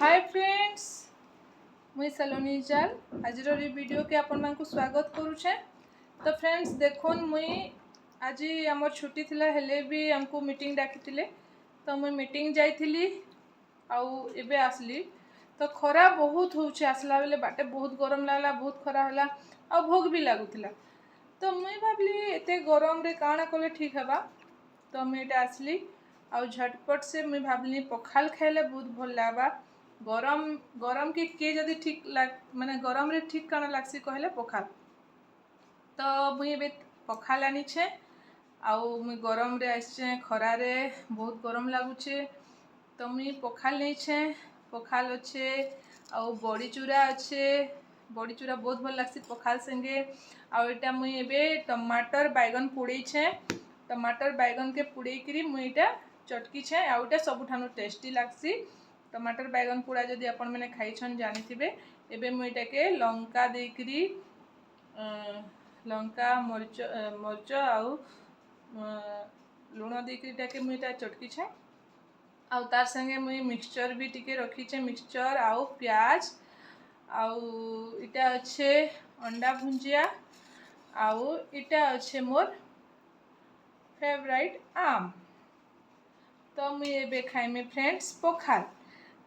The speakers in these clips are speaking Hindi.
हाय फ्रेंड्स, मुई सलोनी जाल आज वीडियो के आपण मानकु स्वागत करुछे। तो फ्रेंड्स देखुन मुई आज आम छुट्टी थिला हेले भी हमको मीटिंग डाकी तो मुई मीटिंग जाइथिली आउ एबे आसली। तो खरा बहुत होउछे, आसला बेले बाटे बहुत गरम लागला, बहुत खरा होला आ भोग भी लागुथिला। तो मुई भाबली एते गरम रे काना कले ठीक हेबा, तो मुई एटा आसली आउ झटपट से मुई भाबली पखाल खाइले बहुत भल लागबा। गरम गरम के जदि ठीक माने गरम रे ठीक काना लागसी कहले पखाल। तो मुई एबे पखाल आनी छे आउ मुई गरम रे आइछे, खरा रे बहुत गरम लागुछे। तो मुई पखाल नहीं छे, पखाल अच्छे आउ बड़ी चूरा अच्छे, बड़ी चूरा बहुत भल लागसी पखाल संगे। आउ एटा मुई एबे टमाटर बैगन पुड़े छे, टमाटर बैगन के पुड़े करी मुई एटा चटकी छे। आउ एटा सबुठानु टेस्टी लागसी। टमाटर बैगन पुड़ा जदि आपण मैंने खाइछन जानिथिबे। एबे मुई एटा के लंका देकरी लंका मरच आउ लुण देकरी एटा के मुई एटा चटकी छे। आउ तार संगे मुई मिक्सचर भी टिके रखी छे, मिक्सचर आउ प्याज आउ इटा अच्छे अंडा भुंजिया आउ इटा अच्छे मोर फेवरेट आम। तो मुई एबे खाइमे फ्रेंड्स पखाल।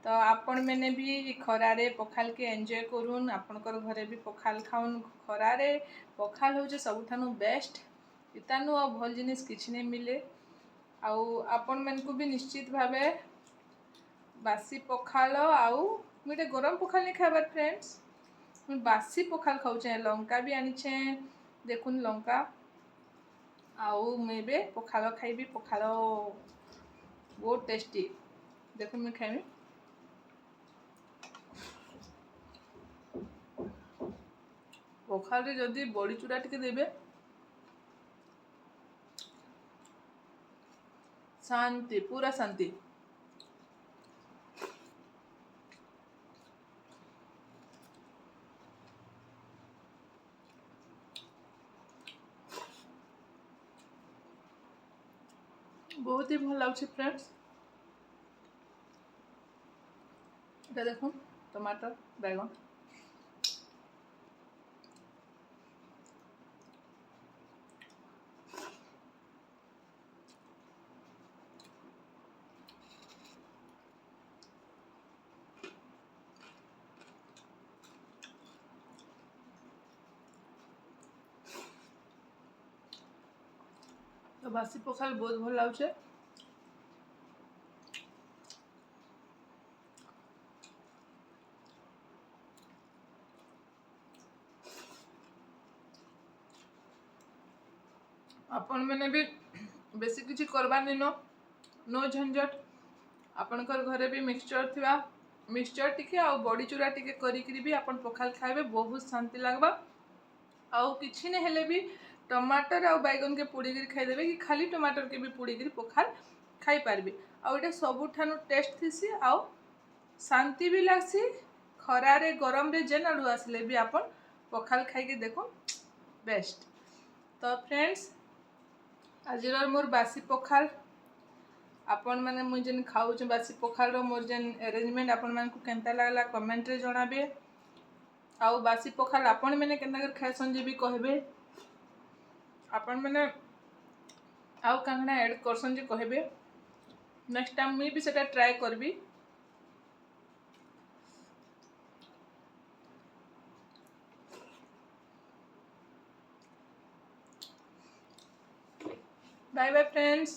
तो आपण मैंने भी खरारे पखाल के एंजॉय करूँ, आपणकर घरे भी पखाल खाऊन। खरारे पखाल होचे सबुठानु बेस्ट, इतानु आ भल जिनिस किछि नहीं मिले। आउ आपण मन को भी निश्चित भावे बासी पखाल आउ मुझे गरम पखाल नहीं खाबार फ्रेंड्स, मुझे बासी पखाल खाऊचे। लंका भी आनी छे, देखुन लंका आउ मुझे पखाल खाइबी। पखाल बहुत टेस्टी, देखुन मुझे खाइबी। पखाल रे जदि बड़ी चूड़ा टिके देबे शांति, पूरा शांति। बहुत ही भल लाଗୁଛି फ्रेंड्स। এটা দেখুন टमाटर बैगन तो बासी पखाल बहुत भल लाଗୁছে। आपण मैंने भी बेसी किसी करबार नहीं नो झंझट। आपणकर घरे भी मिक्सचर थिबा, मिक्सचर टिके आउ बड़ी चूरा टिके करी भी आपण पखाल खाइबे, बहुत शांति लागबा। आउ किछि ने हेले भी टमाटर आउ बैगन के पुड़ीगिरी खाइदेबे कि खाली टमाटर के भी पुड़ीगिरी पखाल खाई पारबे। आउ एटा सबुठानु टेस्ट थिसी आउ शांति भी लागसी। खरारे गरम रे जेन आडू आसले भी आपण पखाल खाइके देखो बेस्ट। तो फ्रेंड्स आज मोर बासी पखाल आपण मैंने मुझे जेन खाऊचे बासी पखाल रो मोर जेन अरेंजमेंट आपण मान को केनता लागला कमेंट रे जणाबे। आउ बासी पखाल आपण मैंने केनता कर खाइसन जे भी कहबे। आपण मैंने आउ कांगना ऐड करसन जे कहबे, नेक्स्ट टाइम मुई भी सेटा ट्राई करबी। Bye bye friends.